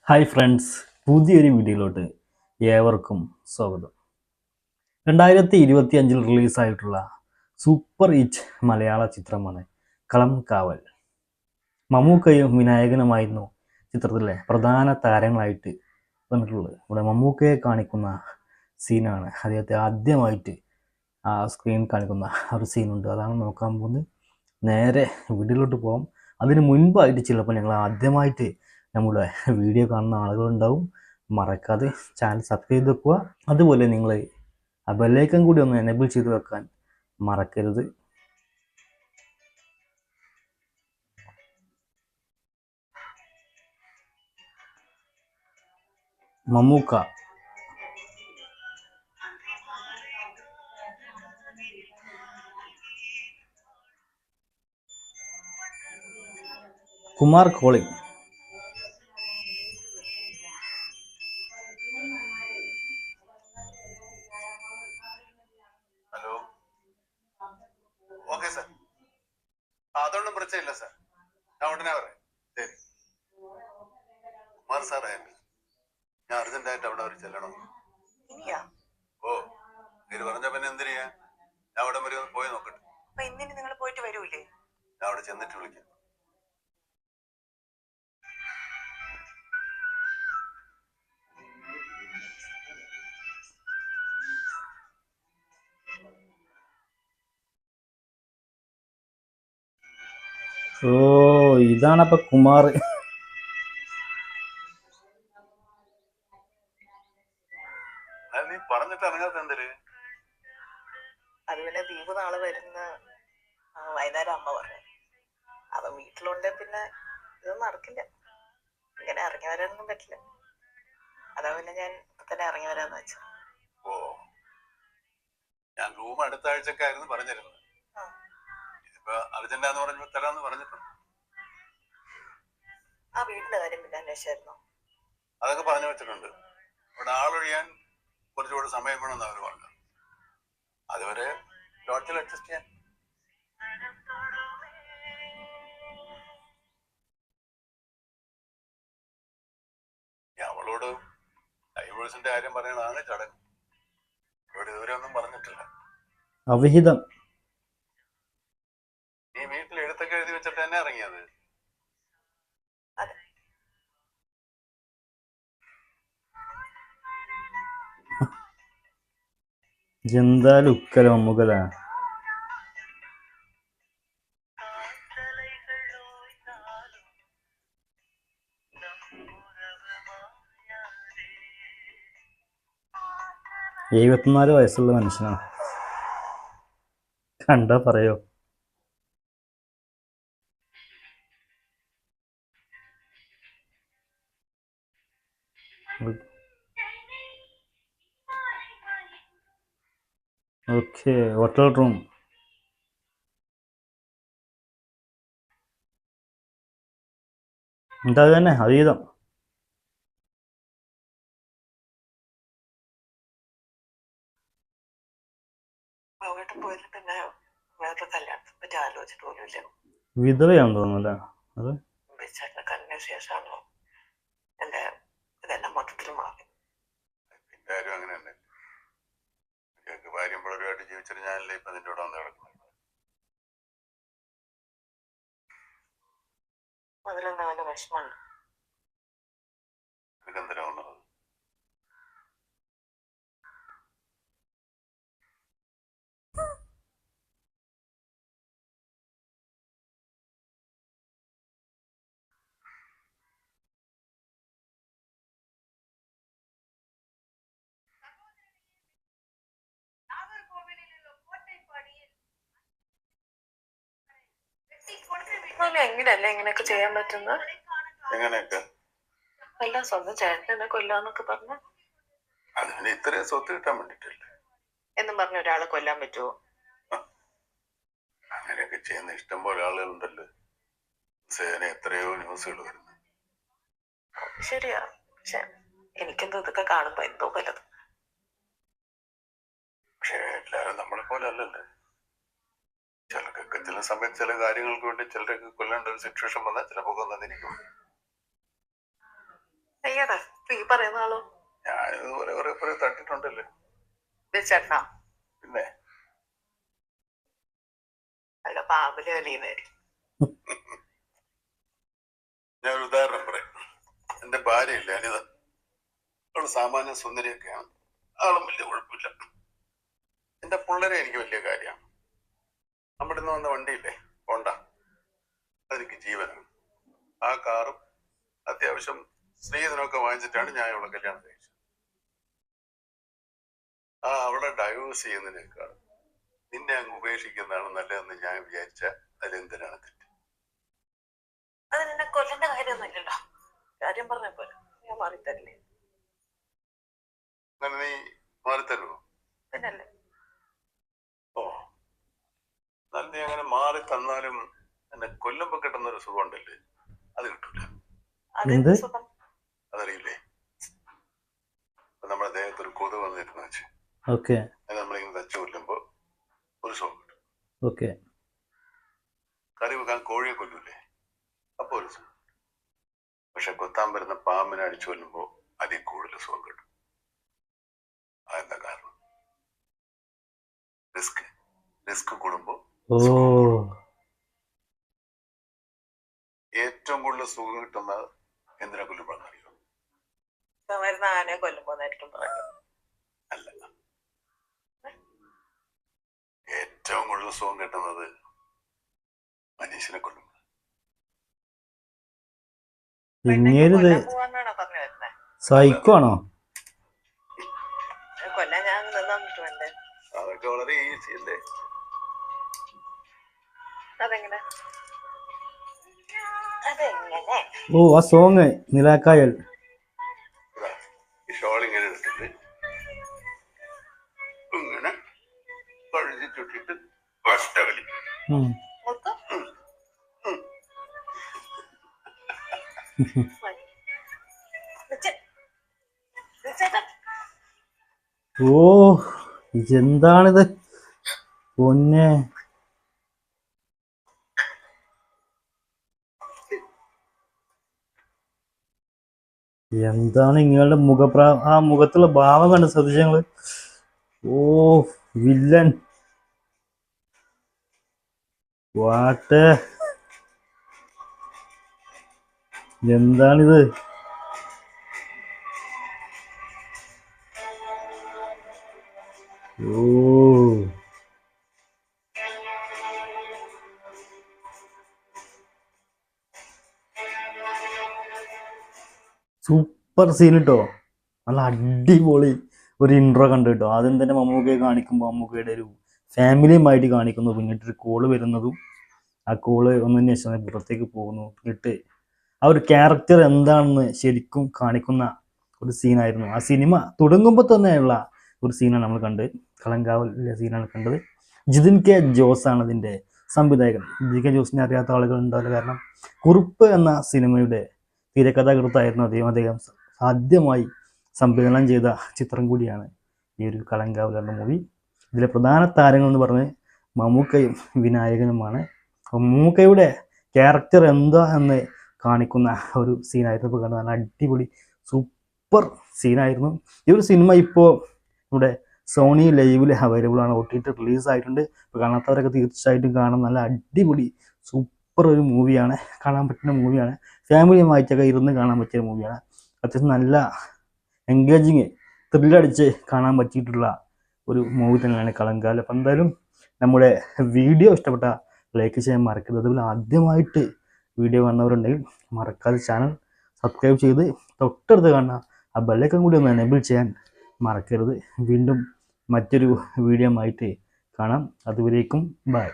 Hi friends, പുതിയൊരു വീഡിയോയിലോട്ട് ഏവർക്കും സ്വാഗതം. 2025 റിലീസായിട്ടുള്ള സൂപ്പർ ഹിറ്റ് മലയാള ചിത്രമാണ് കളം കാവൽ. മമ്മൂക്കയും വിനായകനുമായിരുന്നു ചിത്രത്തിലെ പ്രധാന താരങ്ങളായിട്ട് വന്നിട്ടുള്ളത്. ഇവിടെ മമ്മൂക്കയെ കാണിക്കുന്ന സീനാണ്, അദ്ദേഹത്തെ ആദ്യമായിട്ട് ആ സ്ക്രീൻ കാണിക്കുന്ന ഒരു സീനുണ്ട്, അതാണ് നോക്കാൻ പോകുന്നത്. നേരെ വീഡിയോയിലോട്ട് പോകാം. അതിന് മുൻപായിട്ട് ചിലപ്പോൾ ഞങ്ങൾ ആദ്യമായിട്ട് നമ്മുടെ വീഡിയോ കാണുന്ന ആളുകളുണ്ടാവും. മറക്കാതെ ചാനൽ സബ്സ്ക്രൈബ് ചെയ്ത് വെക്കുക. അതുപോലെ നിങ്ങൾ ആ ബെല്ലൈക്കൺ കൂടി ഒന്ന് എനേബിൾ ചെയ്ത് വെക്കാൻ മറക്കരുത്. Mammookka Kumar calling. Hello, okay sir. അതൊന്നും പ്രശ്നമില്ല സാർ, ഞാൻ ഉടനെ പറയാം. ശരി കുമാർ സാറേ, ഞാൻ അർജന്റായിട്ട് അവിടെ വരെ ചെല്ലണം. ഓ, ഇത് പറഞ്ഞ പിന്നെ എന്തിനാ? ഞാൻ അവിടെ വരെ ഒന്ന് പോയി നോക്കട്ടെ. ഇന്നിന് നിങ്ങൾ പോയിട്ട് വരൂലേ? ഞാൻ അവിടെ ചെന്നിട്ട് വിളിക്കാം. ഓ, ഇതാണപ്പോ കുമാർ. നീ പറഞ്ഞിട്ട് ഇറങ്ങാത്ത എന്തിന്? അത് പിന്നെ ദീപ് നാളെ വരുന്ന വൈകുന്നേരം അമ്മ പറഞ്ഞു. അവൻ വീട്ടിലുണ്ട്, പിന്നെ ഇതൊന്നും നടക്കില്ല. ഇങ്ങനെ ഇറങ്ങി വരാനൊന്നും പറ്റില്ല. അതാ പിന്നെ ഞാൻ ഇപ്പൊ തന്നെ ഇറങ്ങി വരാന്ന് വെച്ചു. ഓ, ഞാൻ റൂം അടുത്ത ആഴ്ചക്കായിരുന്നു പറഞ്ഞിരുന്നത്. ഇതിപ്പോ അർജന്റാന്ന് പറഞ്ഞു തരാന്ന് പറഞ്ഞിട്ടുണ്ട്. ആ വീടിന്റെ കാര്യം പിന്നെ അന്വേഷിച്ചായിരുന്നോ? അതൊക്കെ പറഞ്ഞു വെച്ചിട്ടുണ്ട്. അവിടെ ആളൊഴിയാൻ കുറച്ചുകൂടി സമയം വേണമെന്ന് അവർ പറഞ്ഞു. അതുവരെ ലോഡ്ജിൽ അഡ്ജസ്റ്റ് ചെയ്യാൻ. അവളോട് ഡൈവേഴ്സിന്റെ കാര്യം പറയണതാണ് ചടങ്ങ്. ഇവിടെ ഇതുവരെ ഒന്നും പറഞ്ഞിട്ടില്ല. അവിഹിതം. നീ വീട്ടിൽ എഴുത്തൊക്കെ എഴുതി വെച്ചിട്ട് തന്നെ ഇറങ്ങിയത്? എന്താ ലുക്കല മമ്മൂക്കല. എഴുപത്തിനാല് വയസ്സുള്ള മനുഷ്യനാണ്, കണ്ടാ പറയോ. Okay, hotel room. എന്താ തന്നെ അതീതം. പോയിട്ട് പിന്നെ വേറൊരു കല്യാണത്തെ പറ്റി ആലോചിച്ചിട്ട് പോലും ഇല്ല. വിധവയാണെന്ന് തോന്നുന്നല്ലേ അത്. ചേട്ടനെ കണ്ടതിന് ശേഷമാണല്ലോ എന്റെ ഇതെല്ലാം മൊത്തത്തിൽ മാറി. എന്റെ കാര്യം അങ്ങനെ തന്നെ. ഭാര്യയും പിള്ളേരുമായിട്ട് ജീവിച്ചിട്ട് ഞാനല്ലേ ഇപ്പൊ നിന്റെ കൂടെ വന്ന് കിടക്കുന്നത്. അതിലെന്താ വല്ല വിഷമമുണ്ട്? നിനക്കെന്തിനാ വന്നത്? എങ്ങനെയല്ലേ ഇങ്ങനെയൊക്കെ ചെയ്യാൻ പറ്റുന്നത്? എങ്ങനെയൊക്കെ? എല്ലാം സ്വന്തം ചേട്ടനെ കൊല്ലാന്നൊക്കെ പറഞ്ഞു. അതിന് ഇത്രയും സ്വത്ത് കിട്ടാൻ വേണ്ടിട്ടല്ലേ എന്നും പറഞ്ഞ ഒരാളെ കൊല്ലാൻ പറ്റുമോ? അങ്ങനെയൊക്കെ ചെയ്യുന്ന ഇഷ്ടം പോലെ ആളുകളുണ്ടല്ലോ. സേന എത്രയോ ന്യൂസുകൾ വരുന്നു. ശരിയാ, പക്ഷെ എനിക്കെന്തോ ഇതൊക്കെ കാണുമ്പോ എന്തോ പലത്. പക്ഷെ എല്ലാരും നമ്മളെ പോലെ അല്ലല്ലേ. ചിലർക്കൊക്കെ ചില സമയത്ത് ചില കാര്യങ്ങൾക്ക് വേണ്ടി ചിലരൊക്കെ കൊല്ലേണ്ട ഒരു സിറ്റുവേഷൻ വന്നാൽ ചിലപ്പോ കൊന്നതിരിക്കും. അയ്യടാ ഇപ്പൊ ഈ പറയുന്ന ആളോ ഞാൻ ഇതുപോലെ കുറെ തട്ടിട്ടുണ്ടല്ലോ. ചേട്ടനാ? പിന്നെ അല്ല പാമ്പില് വലിയുന്നതായിരിക്കും. ഞാൻ ഒരു ഉദാഹരണം പറയാം. എന്റെ ഭാര്യയില്ലേ അനിത, അവള് സാമാന്യ സുന്ദരിയൊക്കെയാണ്, ആളും വലിയ കുഴപ്പമില്ല. എന്റെ പിള്ളേരെ എനിക്ക് വലിയ കാര്യമാണ്. നമ്മുടെ ഇന്ന് വന്ന വണ്ടിയില്ലേ ഹോണ്ട, അതെനിക്ക് ജീവനാണ്. ആ കാറും അത്യാവശ്യം സ്ത്രീധനമൊക്കെ വാങ്ങിച്ചിട്ടാണ് ഞാൻ അവളെ കല്യാണം കഴിച്ചത്. അവളെ ഡൈവേഴ്സ് ചെയ്യുന്നതിനേക്കാൾ നിന്നെ അങ്ങ് ഉപേക്ഷിക്കുന്നതാണ് നല്ലതെന്ന് ഞാൻ വിചാരിച്ച അതിലെന്തിനാണ് തെറ്റ്? അത് നിന്നെ കൊല്ലേണ്ട കാര്യമൊന്നുമില്ലല്ലോ. കാര്യം പറഞ്ഞ പോലെ ഞാൻ മാറിത്തരില്ലേ? അങ്ങനെ നീ മാറിത്തരുമോ? പിന്നല്ലേ. ഓ, എന്നാൽ നീ അങ്ങനെ മാറി തന്നാലും എന്നെ കൊല്ലുമ്പോ കിട്ടുന്ന ഒരു സുഖം ഉണ്ടല്ലേ, അത് കിട്ടൂല. അതെന്ത് സുഖം? അതറിയില്ലേ? നമ്മുടെ ദേഹത്ത് ഒരു കൊതു വന്നിരുന്നു വെച്ച്, ഓക്കെ അത് നമ്മളിങ്ങനെ തച്ചു കൊല്ലുമ്പോ ഒരു സുഖം കിട്ടും. ഓക്കെ. കറി വെക്കാൻ കോഴിയെ കൊല്ലൂലേ, അപ്പൊ ഒരു സുഖം. പക്ഷെ കൊത്താൻ വരുന്ന പാമ്പിനെ അടിച്ചു കൊല്ലുമ്പോ അതിൽ കൂടുതൽ സുഖം കിട്ടും. അതെന്താ കാരണം? റിസ്ക് കൂടുമ്പോ ഓ ഏറ്റവും കൂടുതൽ സുഖം കിട്ടുന്നത് എന്തിനെ കൊല്ലുമ്പോഴാണെന്നറിയോ? വരുന്ന ആനയെ കൊല്ലുമ്പോന്നായിരിക്കും പറയുന്നത്. അല്ല, ഏറ്റവും കൂടുതൽ സുഖം കിട്ടുന്നത് മനുഷ്യനെ കൊല്ലുമ്പോൾ. പോവാന്നാണോ പറഞ്ഞു വരുന്നത്? സൈക്കോ ആണോ? കൊല്ലാൻ ഞാൻ നിന്നിട്ട് വേണ്ടേ? അതൊക്കെ വളരെ ഈസി അല്ലേ? അതെങ്ങനെ? അതെങ്ങനെ? ഓ ആ സോങ് നിലാക്കായൽ. ഈ ഷോൾ ഇങ്ങനെ എടുത്തിട്ട് ഇങ്ങനെ കഴുകി ചുട്ടിട്ട് കഷ്ടകളി. ഓ എന്താണിത് പൊന്നെ. എന്താണ് നിങ്ങളുടെ ആ മുഖത്തുള്ള ഭാവം കണ്ട് ശ്രദ്ധിച്ച ഞങ്ങള്. ഓ വില്ലൻ വാട്ട്, എന്താണിത്? ഓ സൂപ്പർ സീൻ കേട്ടോ, നല്ല അടിപൊളി ഒരു ഇൻട്രോ കണ്ടു കേട്ടോ. ആദ്യം തന്നെ മമ്മൂക്കയെ കാണിക്കുമ്പോൾ മമ്മൂക്കയുടെ ഒരു ഫാമിലിയുമായിട്ട് കാണിക്കുന്നു, പിന്നീട്ടൊരു കോള് വരുന്നതും ആ കോള് ഒന്നതിന് ശേഷം പുറത്തേക്ക് പോകുന്നു, എന്നിട്ട് ആ ഒരു ക്യാരക്ടർ എന്താണെന്ന് ശരിക്കും കാണിക്കുന്ന ഒരു സീനായിരുന്നു. ആ സിനിമ തുടങ്ങുമ്പോൾ തന്നെയുള്ള ഒരു സീനാണ് നമ്മൾ കണ്ട്, കളങ്കാവലിലെ സീനാണ് കണ്ടത്. ജിതിൻ കെ ജോസ് ആണ് അതിൻ്റെ സംവിധായകൻ. ജിതിൻ കെ ജോസിനെ അറിയാത്ത ആളുകൾ ഉണ്ടാവില്ല, കാരണം കുറുപ്പ് എന്ന സിനിമയുടെ തിരക്കഥാകൃത്തായിരുന്നു അദ്ദേഹം ആദ്യമായി സംവിധാനം ചെയ്ത ചിത്രം കൂടിയാണ് ഈ ഒരു കളങ്കാവൽ എന്ന മൂവി. ഇതിലെ പ്രധാന താരങ്ങൾ എന്ന് പറഞ്ഞ് മമ്മൂക്കയും വിനായകനുമാണ്. മമ്മൂക്കയുടെ ക്യാരക്ടർ എന്താ എന്ന് കാണിക്കുന്ന ഒരു സീനായിരുന്നു ഇപ്പോൾ കണ്ടത്. നല്ല അടിപൊളി സൂപ്പർ സീനായിരുന്നു. ഈ ഒരു സിനിമ ഇപ്പോൾ നമ്മുടെ സോണി ലൈവിൽ അവൈലബിൾ ആണ്, OTT റിലീസായിട്ടുണ്ട്. ഇപ്പോൾ കാണാത്തവരൊക്കെ തീർച്ചയായിട്ടും കാണാം. നല്ല അടിപൊളി സൂപ്പർ ഒരു മൂവിയാണ്, കാണാൻ പറ്റുന്ന മൂവിയാണ്. ഫാമിലിയുമായിട്ടൊക്കെ ഇരുന്ന് കാണാൻ പറ്റിയ മൂവിയാണ്. അത്യാവശ്യം നല്ല എൻഗേജിങ് ത്രില്ലടിച്ച് കാണാൻ പറ്റിയിട്ടുള്ള ഒരു മൂവി തന്നെയാണ് കളങ്കാവൽ. അപ്പം എന്തായാലും നമ്മുടെ വീഡിയോ ഇഷ്ടപ്പെട്ട ലൈക്ക് ചെയ്യാൻ മറക്കരുത്. അതുപോലെ ആദ്യമായിട്ട് വീഡിയോ കാണുന്നവരുണ്ടെങ്കിൽ മറക്കാതെ ചാനൽ സബ്സ്ക്രൈബ് ചെയ്ത് തൊട്ടടുത്ത് കാണുന്ന ആ ബെല്ലൈക്കൺ കൂടി ഒന്ന് എനേബിൾ ചെയ്യാൻ മറക്കരുത്. വീണ്ടും മറ്റൊരു വീഡിയോ ആയിട്ട് കാണാം. അതുവരേക്കും ബൈ.